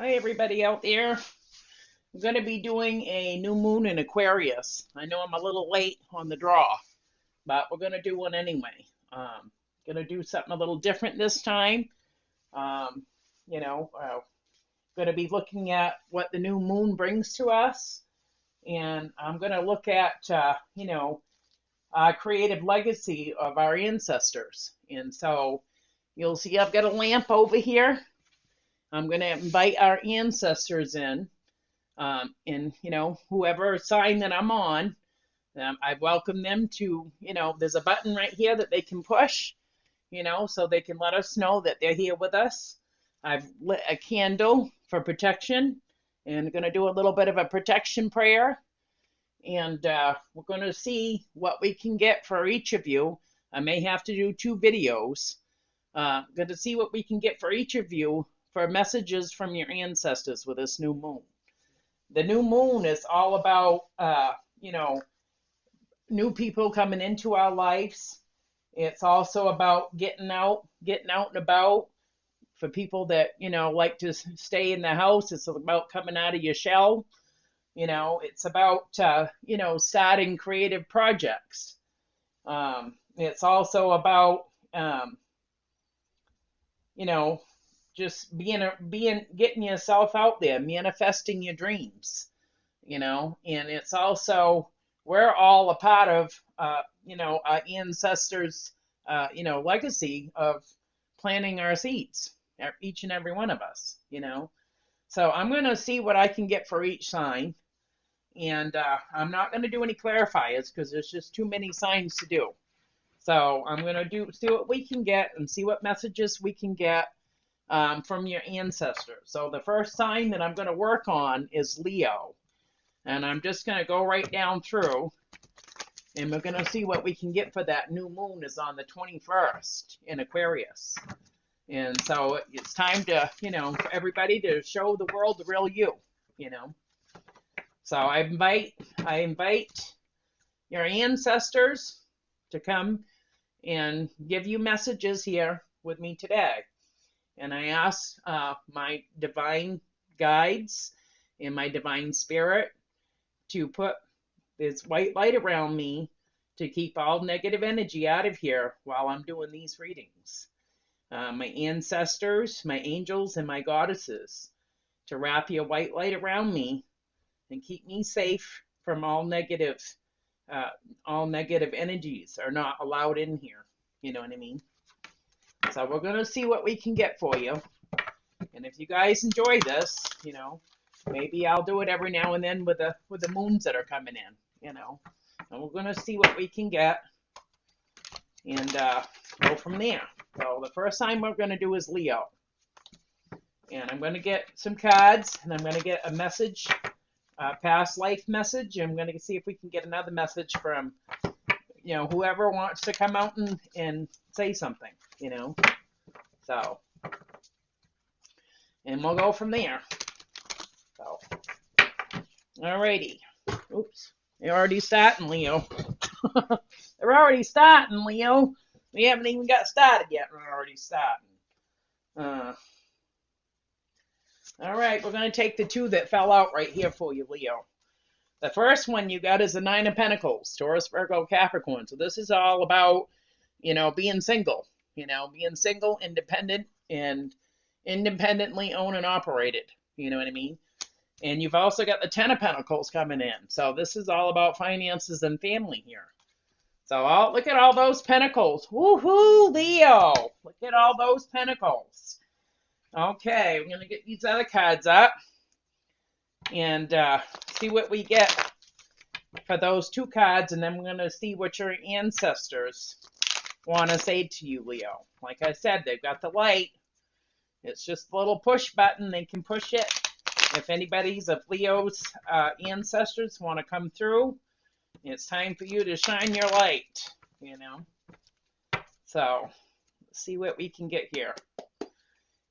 Hi, everybody out there. I'm going to be doing a new moon in Aquarius. I know I'm a little late on the draw, but we're going to do one anyway. Going to do something a little different this time. Um, you know, uh, going to be looking at what the new moon brings to us, and I'm going to look at, creative legacy of our ancestors. And so you'll see I've got a lamp over here. I'm going to invite our ancestors in. And whoever sign that I'm on, I welcome them to, there's a button right here that they can push, so they can let us know that they're here with us. I've lit a candle for protection and going to do a little bit of a protection prayer. And we're going to see what we can get for each of you. I may have to do 2 videos. Going to see what we can get for each of you for messages from your ancestors with this new moon. The new moon is all about, new people coming into our lives. It's also about getting out and about. For people that, like to stay in the house, it's about coming out of your shell. It's about, starting creative projects. It's also about, just getting yourself out there, manifesting your dreams, and it's also, we're all a part of, our ancestors, legacy of planting our seeds, each and every one of us, So I'm going to see what I can get for each sign. And I'm not going to do any clarifiers because there's just too many signs to do. So I'm going to see what we can get and see what messages we can get from your ancestors. So the first sign that I'm going to work on is Leo. And I'm just going to go right down through, and we're going to see what we can get for that new moon is on the 21st in Aquarius. And so it's time to, for everybody to show the world the real you, So I invite your ancestors to come and give you messages here with me today. And I ask my divine guides and my divine spirit to put this white light around me to keep all negative energy out of here while I'm doing these readings. My ancestors, my angels, and my goddesses to wrap your white light around me and keep me safe from all negative energies are not allowed in here. You know what I mean? So we're going to see what we can get for you. And if you guys enjoy this, maybe I'll do it every now and then with the moons that are coming in, And we're going to see what we can get and go from there. So the first sign we're going to do is Leo. And I'm going to get some cards, and I'm going to get a message, past life message. And I'm going to see if we can get another message from, whoever wants to come out and say something, So, and we'll go from there. So, alrighty. Oops. They're already starting, Leo. They're already starting, Leo. We haven't even got started yet. We're already starting. All right, we're going to take the 2 that fell out right here for you, Leo. The first one you got is the 9 of Pentacles, Taurus, Virgo, Capricorn. So this is all about, being single, being single, independent, and independently owned and operated. You know what I mean? And you've also got the 10 of Pentacles coming in. So this is all about finances and family here. So look at all those pentacles. Woohoo, Leo. Look at all those pentacles. Okay, we're going to get these other cards up and see what we get for those 2 cards. And then we're going to see what your ancestors want to say to you, Leo. Like I said, they've got the light. It's just a little push button. They can push it. If anybody's of Leo's ancestors want to come through, it's time for you to shine your light, So, let's see what we can get here.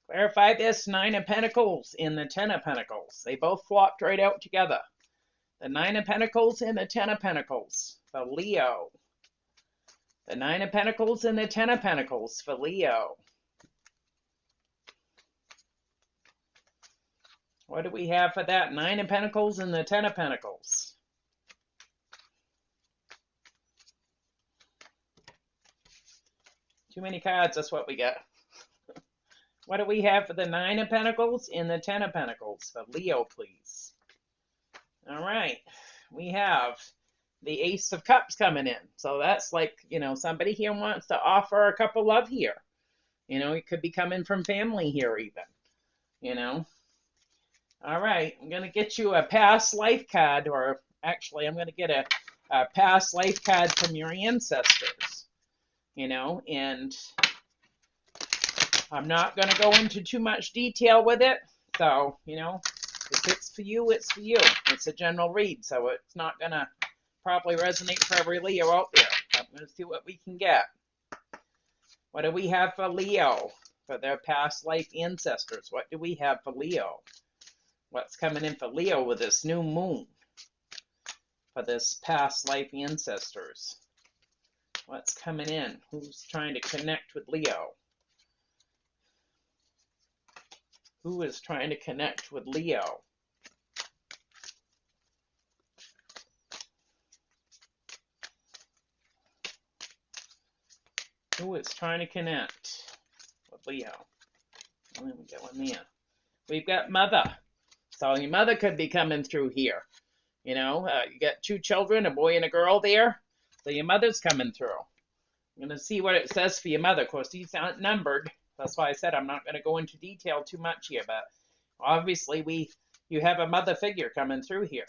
Clarify this 9 of Pentacles and the 10 of Pentacles. They both flopped right out together. The 9 of Pentacles and the 10 of Pentacles for Leo. The 9 of Pentacles and the 10 of Pentacles for Leo. What do we have for that? 9 of Pentacles and the 10 of Pentacles. Too many cards, that's what we got. What do we have for the 9 of Pentacles and the 10 of Pentacles? For Leo, please. All right. We have the Ace of Cups coming in. So that's like, somebody here wants to offer a couple love here. It could be coming from family here even, All right. I'm going to get you a past life card, or actually I'm going to get a past life card from your ancestors, and I'm not going to go into too much detail with it. So, if it's for you, it's for you. It's a general read, so it's not going to probably resonate for every Leo out there. I'm going to see what we can get. What do we have for Leo? For their past life ancestors. What do we have for Leo? What's coming in for Leo with this new moon? For this past life ancestors. What's coming in? Who's trying to connect with Leo? Who is trying to connect with Leo? Who is trying to connect with Leo? Let me get one there. We've got mother. So your mother could be coming through here. You got 2 children, a boy and a girl there. So your mother's coming through. I'm going to see what it says for your mother. Of course, these aren't numbered. That's why I said I'm not going to go into detail too much here. But obviously, you have a mother figure coming through here.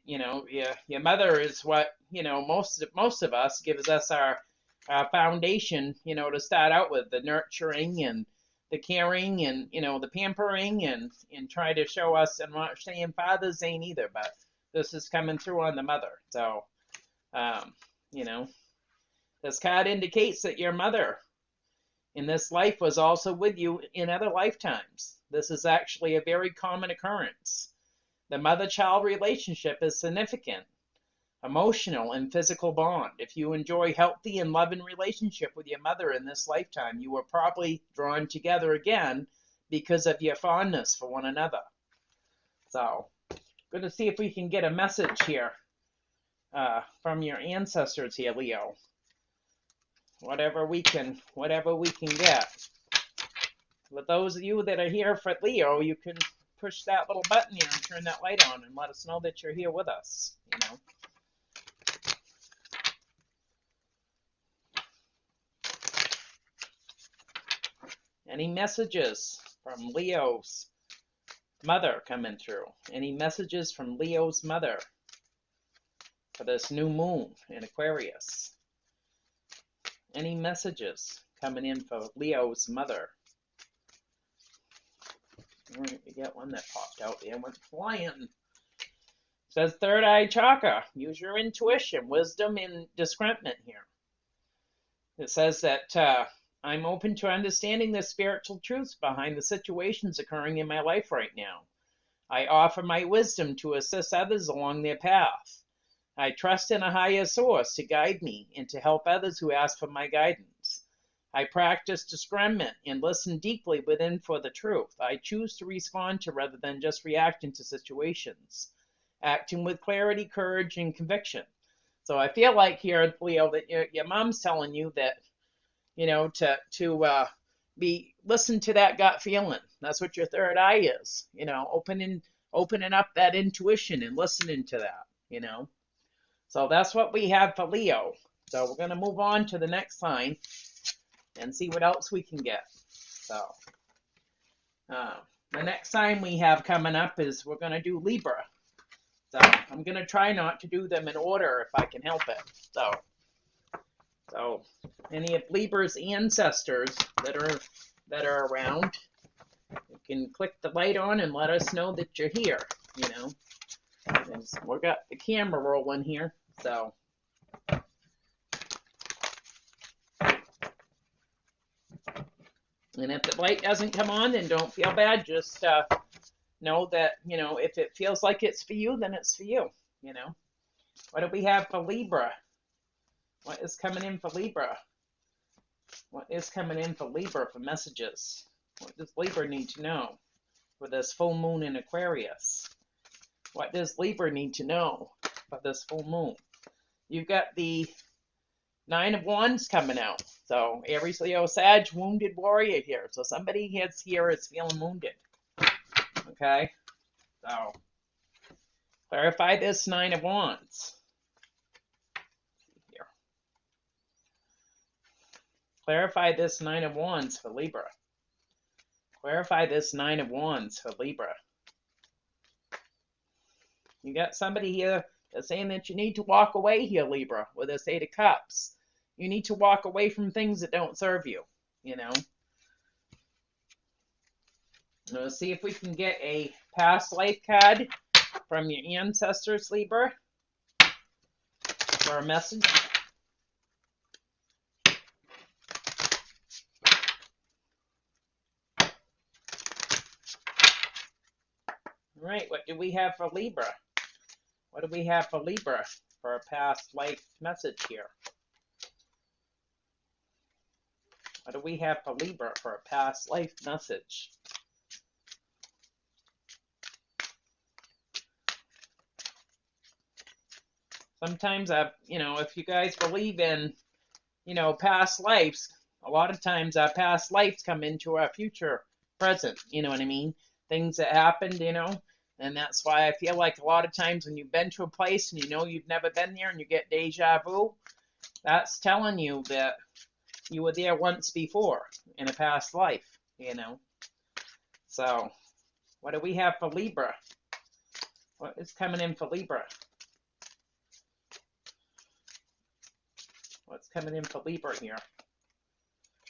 Your mother is what most of us gives us our foundation. To start out with, the nurturing and the caring and the pampering and try to show us. And I'm not saying fathers ain't either, but this is coming through on the mother. So, this card indicates that your mother in this life was also with you in other lifetimes. This is actually a very common occurrence. The mother-child relationship is significant, emotional, and physical bond. If you enjoy healthy and loving relationship with your mother in this lifetime, you were probably drawn together again because of your fondness for one another. So, going to see if we can get a message here from your ancestors here, Leo. Whatever we can get. With those of you that are here for Leo, you can push that little button here and turn that light on and let us know that you're here with us. Any messages from Leo's mother coming through? Any messages from Leo's mother for this new moon in Aquarius? Any messages coming in for Leo's mother? All right, we got one that popped out there and went flying. It says third eye chakra. Use your intuition, wisdom, and discernment here. It says that I'm open to understanding the spiritual truths behind the situations occurring in my life right now. I offer my wisdom to assist others along their path. I trust in a higher source to guide me and to help others who ask for my guidance. I practice discernment and listen deeply within for the truth. I choose to respond to rather than just reacting to situations, acting with clarity, courage, and conviction. So I feel like here, Leo, that your mom's telling you that, to listen to that gut feeling. That's what your third eye is, opening up that intuition and listening to that, So that's what we have for Leo. So we're going to move on to the next sign and see what else we can get. So the next sign we have coming up is we're going to do Libra. So I'm going to try not to do them in order if I can help it. So any of Libra's ancestors that are around, you can click the light on and let us know that you're here, And we've got the camera rolling here, so. And if the light doesn't come on, then don't feel bad. Just know that, if it feels like it's for you, then it's for you, What do we have for Libra? What is coming in for Libra? What is coming in for Libra for messages? What does Libra need to know? for this full moon in Aquarius? What does Libra need to know about this full moon? You've got the Nine of Wands coming out. So Aries, Leo, Sag, wounded warrior here. So somebody here is feeling wounded. Okay? So clarify this Nine of Wands. Here. Clarify this Nine of Wands for Libra. Clarify this Nine of Wands for Libra. You got somebody here that's saying that you need to walk away here, Libra, with this Eight of Cups. You need to walk away from things that don't serve you, you know. Let's see if we can get a past life card from your ancestors, Libra, for a message. All right, what do we have for Libra? What do we have for Libra for a past life message here? What do we have for Libra for a past life message? Sometimes if you guys believe in, past lives, a lot of times our past lives come into our future present, you know what I mean? Things that happened, and that's why I feel like a lot of times when you've been to a place and you've never been there and you get deja vu, that's telling you that you were there once before in a past life, So, what do we have for Libra? What is coming in for Libra? What's coming in for Libra here?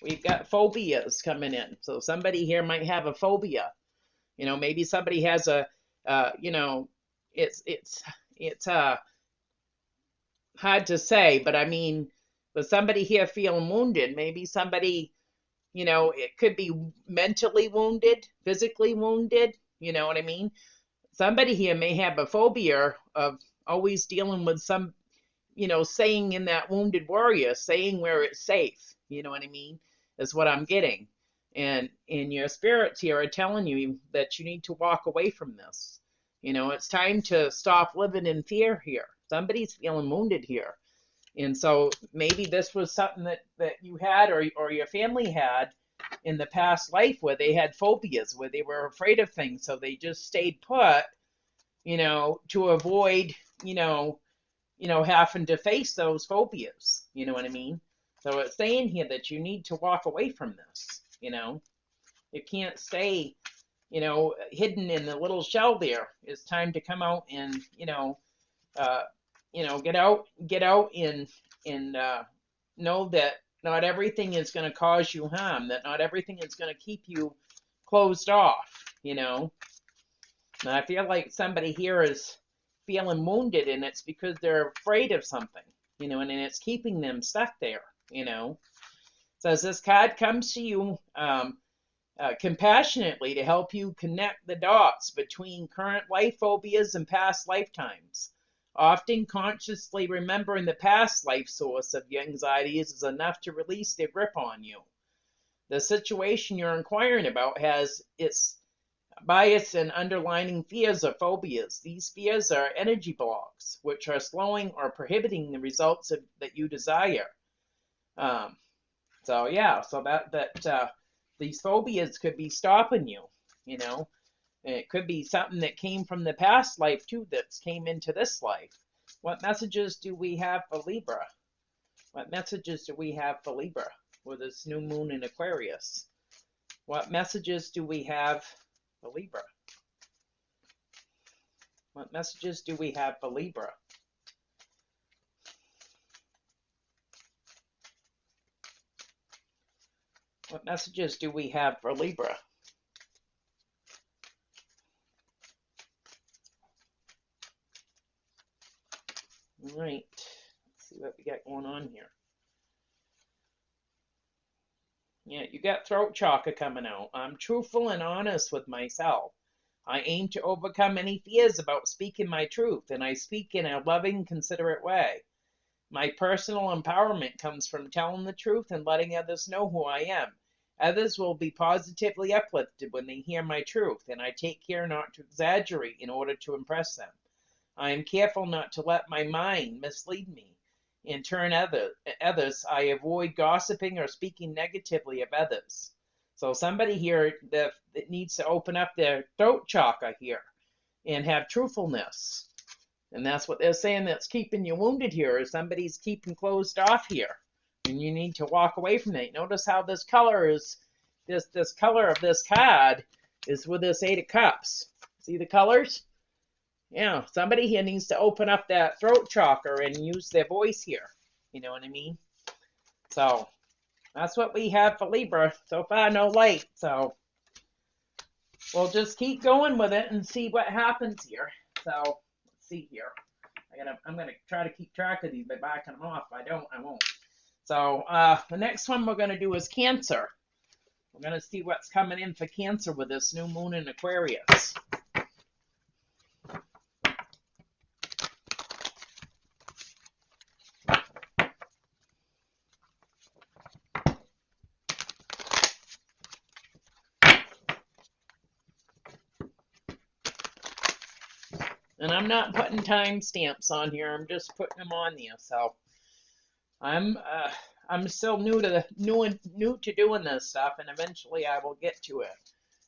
We've got phobias coming in. So somebody here might have a phobia. Maybe somebody has a, it's hard to say, but I mean, with somebody here feeling wounded, maybe somebody, it could be mentally wounded, physically wounded, you know what I mean? Somebody here may have a phobia of always dealing with some, saying in that wounded warrior, saying where it's safe, you know what I mean, is what I'm getting. And your spirits here are telling you that you need to walk away from this. It's time to stop living in fear here. Somebody's feeling wounded here. And so maybe this was something that you had or your family had in the past life where they had phobias, where they were afraid of things. So they just stayed put, to avoid, having to face those phobias. You know what I mean? So it's saying here that you need to walk away from this. You can't stay, hidden in the little shell there. It's time to come out and, get out and know that not everything is going to cause you harm, that not everything is going to keep you closed off, And I feel like somebody here is feeling wounded, and it's because they're afraid of something, and it's keeping them stuck there, So as this card comes to you compassionately to help you connect the dots between current life phobias and past lifetimes. Often consciously remembering the past life source of your anxieties is enough to release their grip on you. The situation you're inquiring about has its bias and underlying fears or phobias. These fears are energy blocks, which are slowing or prohibiting the results that you desire. So these phobias could be stopping you, And it could be something that came from the past life too that came into this life. What messages do we have for Libra? What messages do we have for Libra with this new moon in Aquarius? What messages do we have for Libra? What messages do we have for Libra? What messages do we have for Libra? All right, let's see what we got going on here. Yeah, you got throat chakra coming out. I'm truthful and honest with myself. I aim to overcome any fears about speaking my truth, and I speak in a loving, considerate way. My personal empowerment comes from telling the truth and letting others know who I am. Others will be positively uplifted when they hear my truth, and I take care not to exaggerate in order to impress them. I am careful not to let my mind mislead me. In turn, others, I avoid gossiping or speaking negatively of others. So somebody here that needs to open up their throat chakra here and have truthfulness. And that's what they're saying that's keeping you wounded here, is somebody's keeping closed off here. And you need to walk away from it. Notice how this color is, this color of this card is with this Eight of Cups. See the colors? Yeah, somebody here needs to open up that throat chakra and use their voice here. You know what I mean? So that's what we have for Libra. So far, no light. So we'll just keep going with it and see what happens here. So let's see here. I'm gonna try to keep track of these by backing them off. If I don't, I won't. So the next one we're gonna do is Cancer. We're gonna see what's coming in for Cancer with this new moon in Aquarius. And I'm not putting timestamps on here. I'm just putting them on there. So I'm still new to doing this stuff, and eventually I will get to it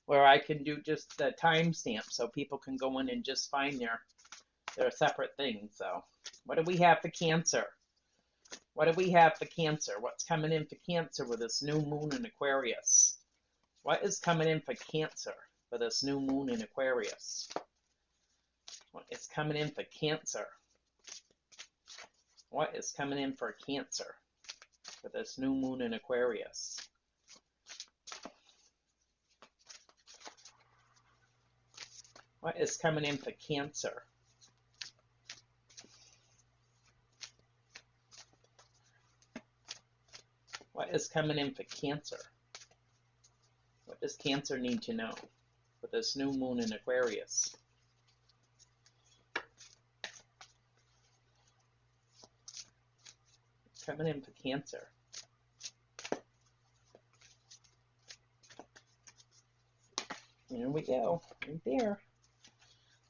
where I can do just the timestamp so people can go in and just find their separate things. So what do we have for Cancer? What do we have for Cancer? What's coming in for Cancer with this new moon in Aquarius? What is coming in for Cancer for this new moon in Aquarius? What is coming in for Cancer? What is coming in for Cancer for this new moon in Aquarius? What is coming in for Cancer? What is coming in for Cancer? What does Cancer need to know for this new moon in Aquarius? Coming in for Cancer. There we go, right there.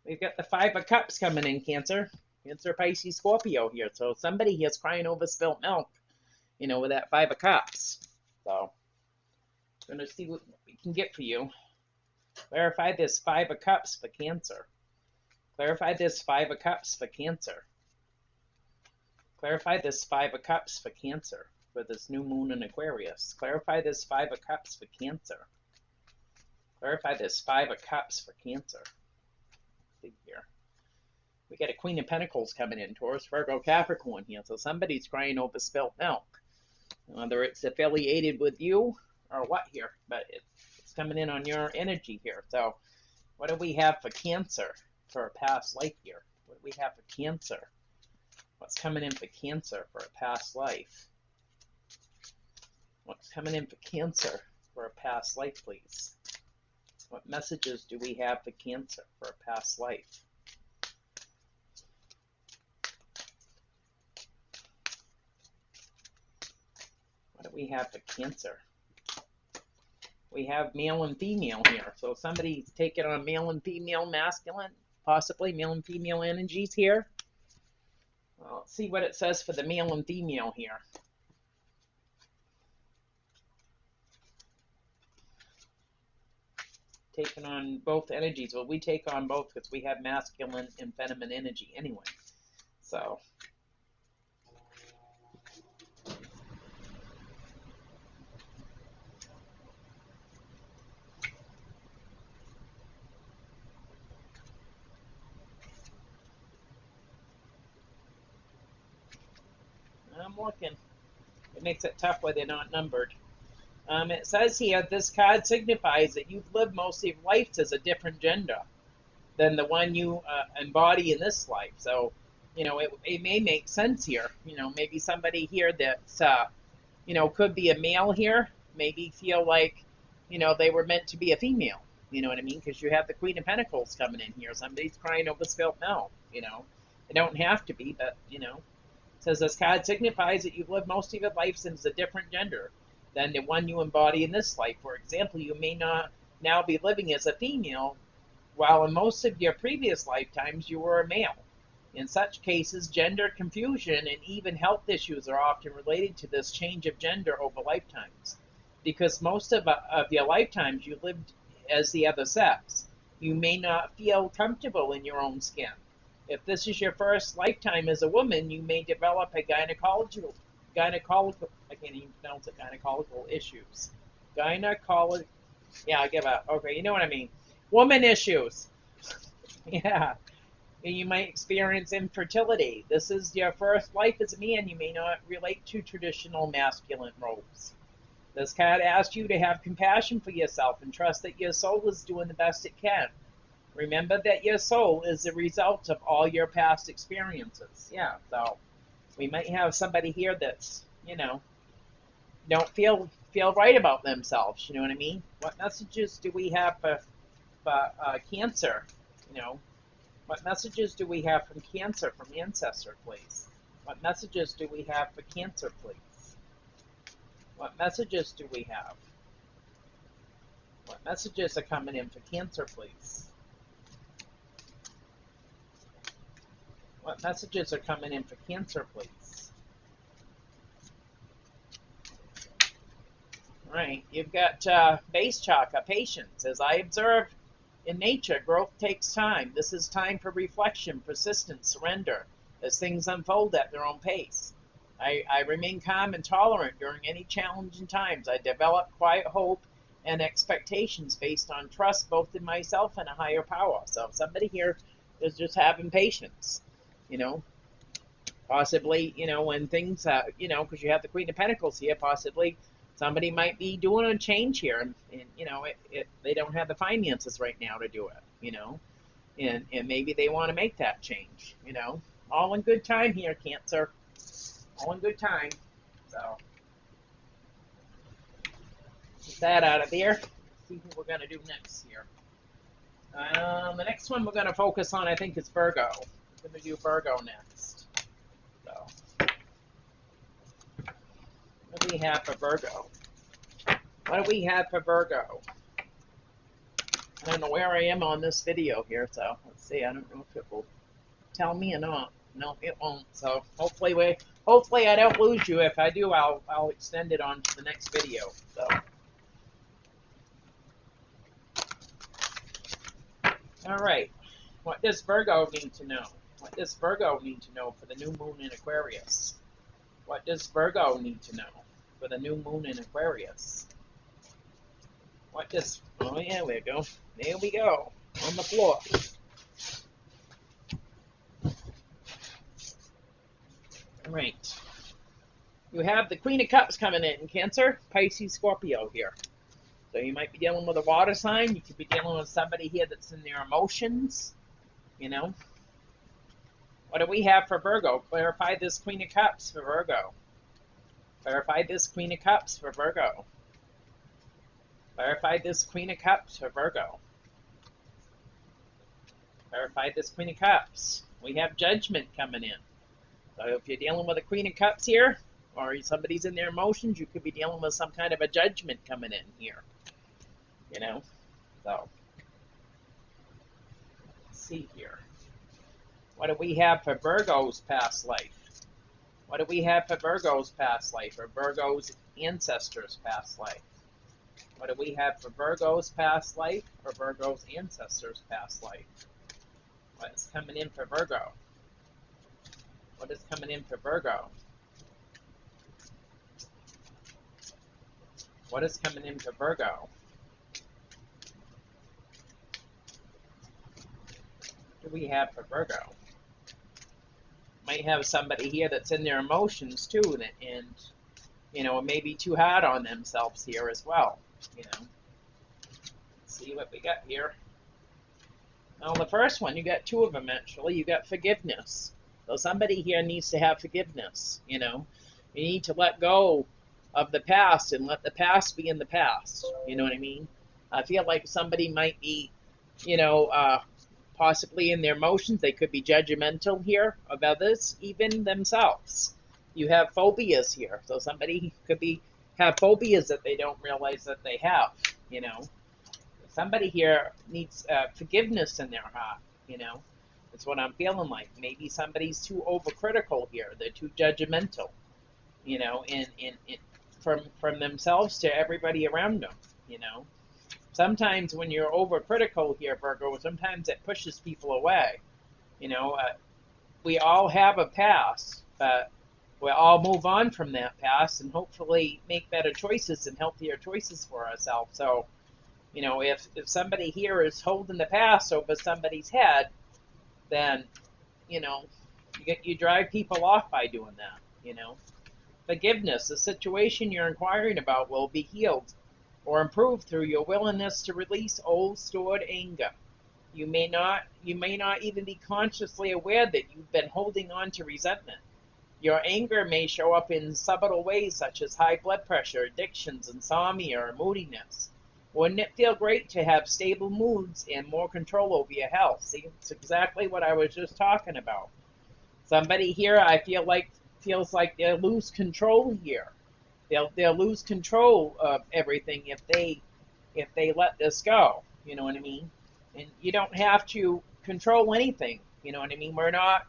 We've got the Five of Cups coming in, Cancer. Cancer, Pisces, Scorpio here. So somebody here is crying over spilt milk, you know, with that Five of Cups. So I'm going to see what we can get for you. Clarify this Five of Cups for Cancer. Clarify this Five of Cups for Cancer. Clarify this Five of Cups for Cancer for this new moon in Aquarius. Clarify this Five of Cups for Cancer. Clarify this Five of Cups for Cancer. See here. We got a Queen of Pentacles coming in, Taurus, Virgo, Capricorn here. So somebody's crying over spilt milk. Whether it's affiliated with you or what here, but it's coming in on your energy here. So what do we have for Cancer for a past life here? What do we have for Cancer? What's coming in for Cancer for a past life? What's coming in for Cancer for a past life, please? What messages do we have for Cancer for a past life? What do we have for Cancer? We have male and female here. So somebody's taking on male and female, masculine, possibly male and female energies here. Well, let's see what it says for the male and female here. Taking on both energies. Well, we take on both because we have masculine and feminine energy anyway. So I'm looking. It makes it tough where they're not numbered. It says here, this card signifies that you've lived most of your life as a different gender than the one you embody in this life. So, you know, it may make sense here. You know, maybe somebody here that's, you know, could be a male here, maybe feel like, you know, they were meant to be a female. You know what I mean? Because you have the Queen of Pentacles coming in here. Somebody's crying over spilt milk, you know. They don't have to be, but, you know. It says this card signifies that you've lived most of your life as a different gender than the one you embody in this life. For example, you may not now be living as a female, while in most of your previous lifetimes you were a male. In such cases, gender confusion and even health issues are often related to this change of gender over lifetimes. Because most of your lifetimes you lived as the other sex, you may not feel comfortable in your own skin. If this is your first lifetime as a woman, you may develop a gynecological I can't even pronounce it, gynecological issues. Gynecological, yeah, I give up. Okay, you know what I mean. Woman issues. Yeah. You might experience infertility. This is your first life as a man. You may not relate to traditional masculine roles. This card asks you to have compassion for yourself and trust that your soul is doing the best it can. Remember that your soul is the result of all your past experiences. Yeah, so we might have somebody here that's, don't feel right about themselves. You know what I mean? What messages do we have for Cancer? What messages do we have from Cancer, from Ancestor, please? What messages do we have for Cancer, please? What messages do we have? What messages are coming in for Cancer, please? What messages are coming in for Cancer, please? All right, you've got base chakra, patience. As I observe in nature, growth takes time. This is time for reflection, persistence, surrender, as things unfold at their own pace. I remain calm and tolerant during any challenging times. I develop quiet hope and expectations based on trust both in myself and a higher power. So somebody here is just having patience, possibly, when things, because you have the Queen of Pentacles here, possibly somebody might be doing a change here, and they don't have the finances right now to do it, and maybe they want to make that change, all in good time here, Cancer, all in good time. So get that out of there. See what we're going to do next here. The next one we're going to focus on, I think, is Virgo. We're going to do Virgo next. So what do we have for Virgo? What do we have for Virgo? I don't know where I am on this video here, so let's see. I don't know if it will tell me or not. No, it won't. So hopefully I don't lose you. If I do, I'll extend it on to the next video. So all right. What does Virgo need to know? What does Virgo need to know for the new moon in Aquarius? What does Virgo need to know for the new moon in Aquarius? What does, oh yeah, there we go. There we go. On the floor. All right. You have the Queen of Cups coming in, Cancer, Pisces, Scorpio here. So you might be dealing with a water sign. You could be dealing with somebody here that's in their emotions, What do we have for Virgo? Clarify this Queen of Cups for Virgo. Clarify this Queen of Cups for Virgo. Clarify this Queen of Cups for Virgo. Clarify this Queen of Cups. We have Judgment coming in. So if you're dealing with a Queen of Cups here, or somebody's in their emotions, you could be dealing with some kind of a judgment coming in here. So let's see here. What do we have for Virgo's past life? What do we have for Virgo's past life, or Virgo's ancestors' past life? What do we have for Virgo's past life, or Virgo's ancestors' past life? What is coming in for Virgo? What is coming in for Virgo? What is coming in for Virgo? What do we have for Virgo? Might have somebody here that's in their emotions too, and may be too hard on themselves here as well. Let's see what we got here. Well, the first one, you got two of them actually. You got forgiveness. So somebody here needs to have forgiveness. You need to let go of the past and let the past be in the past. You know what I mean? I feel like somebody might be, possibly in their emotions. They could be judgmental here of others, even themselves. You have phobias here. So somebody could be have phobias that they don't realize that they have, you know. Somebody here needs forgiveness in their heart, you know. That's what I'm feeling like. Maybe somebody's too overcritical here. They're too judgmental, you know, in from themselves to everybody around them, you know. Sometimes when you're overcritical here, Virgo, sometimes it pushes people away. You know, we all have a past, but we all move on from that past and hopefully make better choices and healthier choices for ourselves. So, you know, if somebody here is holding the past over somebody's head, then, you know, you drive people off by doing that, you know. Forgiveness, the situation you're inquiring about will be healed or improved through your willingness to release old stored anger. You may not even be consciously aware that you've been holding on to resentment. Your anger may show up in subtle ways such as high blood pressure, addictions, insomnia, or moodiness. Wouldn't it feel great to have stable moods and more control over your health? See, it's exactly what I was just talking about. Somebody here, I feel like, feels like they'll lose control here. They'll lose control of everything if they let this go. You know what I mean? And you don't have to control anything. You know what I mean? We're not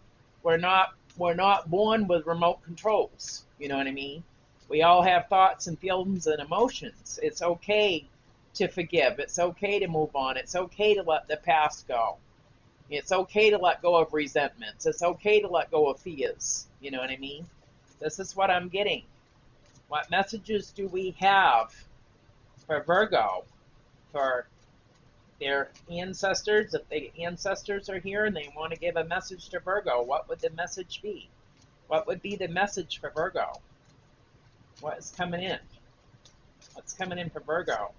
born with remote controls. You know what I mean? We all have thoughts and feelings and emotions. It's okay to forgive. It's okay to move on. It's okay to let the past go. It's okay to let go of resentments. It's okay to let go of fears. You know what I mean? This is what I'm getting. What messages do we have for Virgo, for their ancestors? If the ancestors are here and they want to give a message to Virgo, what would the message be? What would be the message for Virgo? What is coming in? What's coming in for Virgo?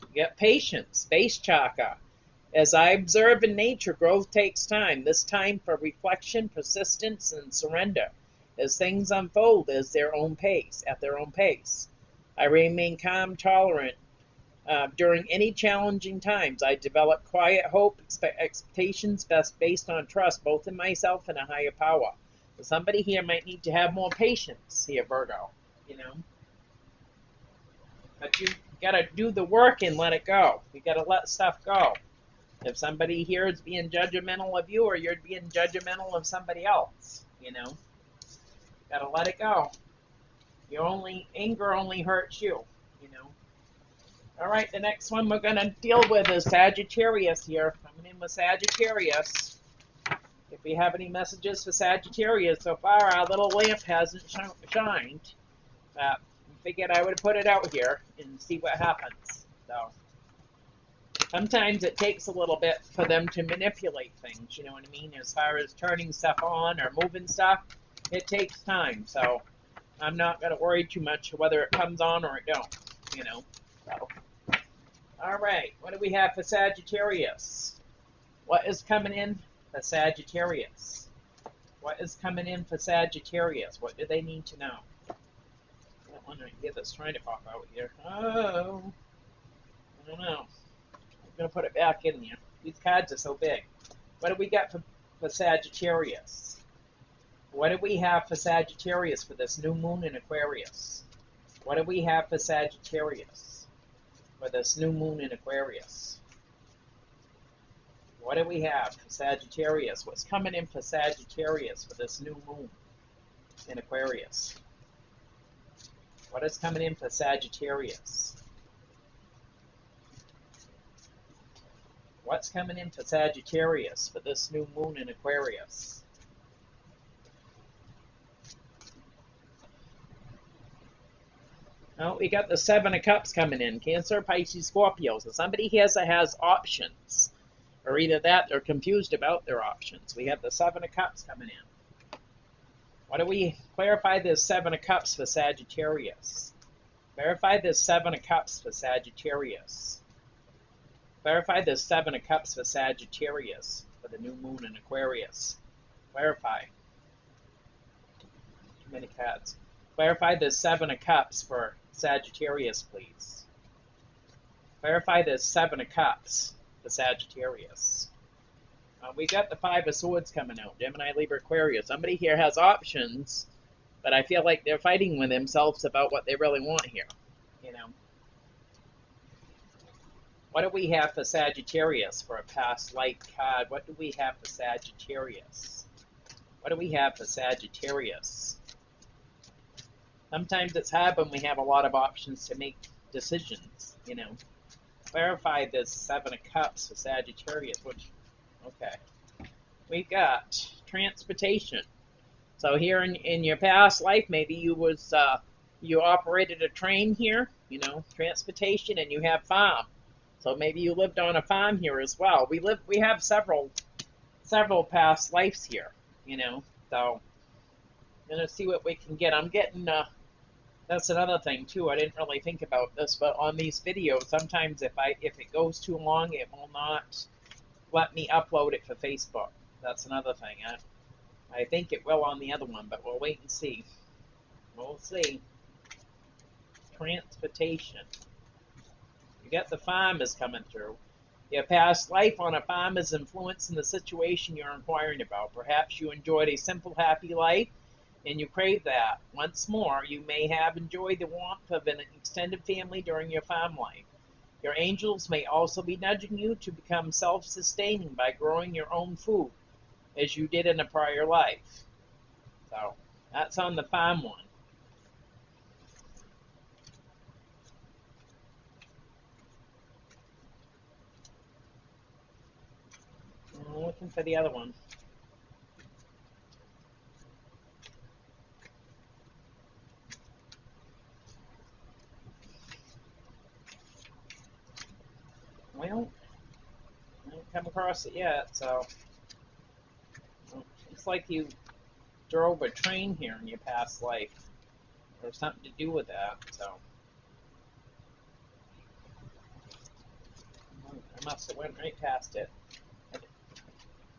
You get patience, base chakra. As I observe in nature, growth takes time. This time for reflection, persistence, and surrender. As things unfold at their own pace. I remain calm, tolerant during any challenging times. I develop quiet hope, expectations based on trust, both in myself and a higher power. So somebody here might need to have more patience here, Virgo. You know, but you got to do the work and let it go. You got to let stuff go. If somebody here is being judgmental of you, or you're being judgmental of somebody else, you know, gotta let it go. Anger only hurts you, you know. All right, the next one we're gonna deal with is Sagittarius here. Coming in with Sagittarius. If we have any messages for Sagittarius, so far our little lamp hasn't shined. I figured I would put it out here and see what happens. So. Sometimes it takes a little bit for them to manipulate things, you know what I mean? As far as turning stuff on or moving stuff, it takes time. So I'm not going to worry too much whether it comes on or it don't, you know. So, all right, what do we have for Sagittarius? What is coming in for Sagittarius? What is coming in for Sagittarius? What do they need to know? I don't want to get this trying to pop out here. Oh, I don't know. I'm going to put it back in there. These cards are so big. What do we got for Sagittarius? What do we have for Sagittarius for this new moon in Aquarius? What do we have for Sagittarius for this new moon in Aquarius? What do we have for Sagittarius? What's coming in for Sagittarius for this new moon in Aquarius? What is coming in for Sagittarius? What's coming in for Sagittarius for this new moon in Aquarius? Oh, we got the Seven of Cups coming in. Cancer, Pisces, Scorpio. So somebody here has options. Or either that, they're confused about their options. We have the Seven of Cups coming in. What do we clarify this Seven of Cups for Sagittarius? Clarify this Seven of Cups for Sagittarius. Clarify this Seven of Cups for Sagittarius for the new moon in Aquarius. Clarify. Too many cards. Clarify this Seven of Cups for Sagittarius, please. Clarify this Seven of Cups for Sagittarius. We got the Five of Swords coming out. Gemini, Libra, Aquarius. Somebody here has options, but I feel like they're fighting with themselves about what they really want here. You know. What do we have for Sagittarius for a past life card? What do we have for Sagittarius? What do we have for Sagittarius? Sometimes it's hard when we have a lot of options to make decisions, you know. Clarify this Seven of Cups for Sagittarius, which, okay. We've got transportation. So here in your past life, maybe you operated a train here, you know, transportation, and you have farm. So maybe you lived on a farm here as well. We have several past lives here, you know. So I'm gonna see what we can get. I'm getting that's another thing too. I didn't really think about this, but on these videos, sometimes if it goes too long, it will not let me upload it for Facebook. That's another thing. I think it will on the other one, but we'll wait and see. We'll see. Transportation. You got the farmers coming through. Your past life on a farm is influencing the situation you're inquiring about. Perhaps you enjoyed a simple, happy life, and you crave that. Once more, you may have enjoyed the warmth of an extended family during your farm life. Your angels may also be nudging you to become self-sustaining by growing your own food, as you did in a prior life. So, that's on the farm one. I'm looking for the other one. Well, I haven't come across it yet, so looks like you drove a train here in your past life, or something to do with that. So I must have went right past it.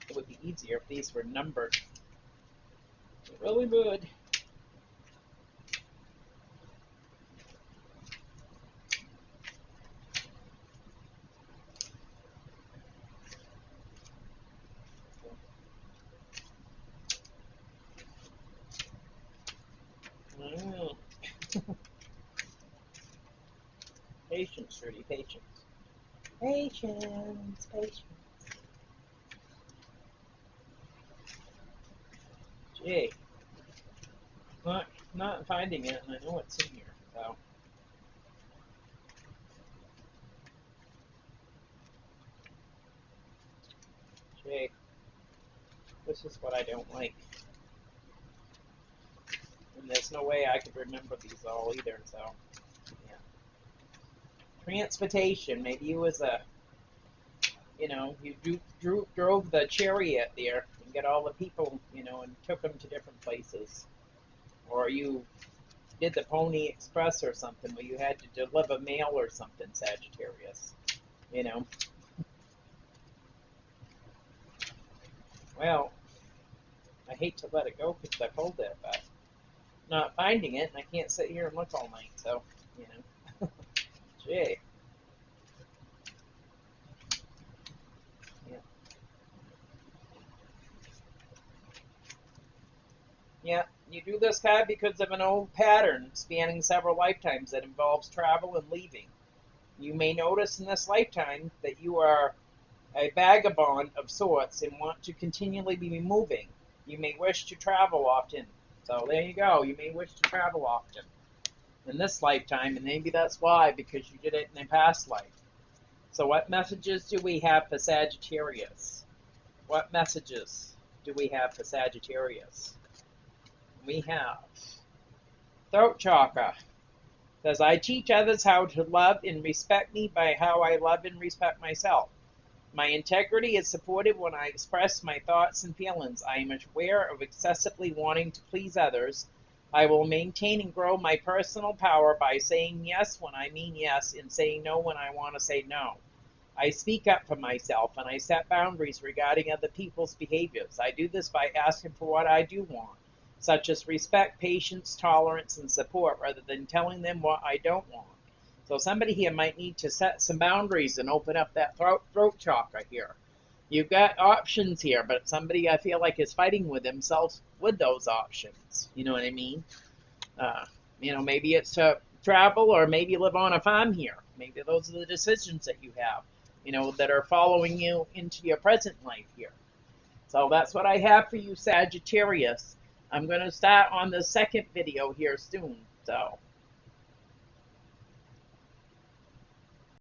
It would be easier if these were numbered. It really would. Oh. Patience, Trudy, patience. Patience, patience. Gee. Not finding it, and I know it's in here, so. Gee. This is what I don't like. And there's no way I could remember these all either, so. Yeah. Transportation. Maybe you was you drove the chariot there and get all the people, and took them to different places. Or you did the Pony Express or something where you had to deliver mail or something, Sagittarius. Well, I hate to let it go because I pulled it, but not finding it, and I can't sit here and look all night, so, Gee. Yeah. Yeah, you do this card because of an old pattern spanning several lifetimes that involves travel and leaving. You may notice in this lifetime that you are a vagabond of sorts and want to continually be moving. You may wish to travel often. So there you go. You may wish to travel often in this lifetime, and maybe that's why, because you did it in a past life. So what messages do we have for Sagittarius? What messages do we have for Sagittarius? We have throat chakra. Says, I teach others how to love and respect me by how I love and respect myself. My integrity is supported when I express my thoughts and feelings. I am aware of excessively wanting to please others. I will maintain and grow my personal power by saying yes when I mean yes and saying no when I want to say no. I speak up for myself and I set boundaries regarding other people's behaviors. I do this by asking for what I do want, such as respect, patience, tolerance, and support, rather than telling them what I don't want. So somebody here might need to set some boundaries and open up that throat chakra here. You've got options here, but somebody I feel like is fighting with themselves with those options. You know what I mean? Uh, maybe it's to travel or maybe live on a farm here. Maybe those are the decisions that you have, that are following you into your present life here. So that's what I have for you, Sagittarius. I'm going to start on the second video here soon. So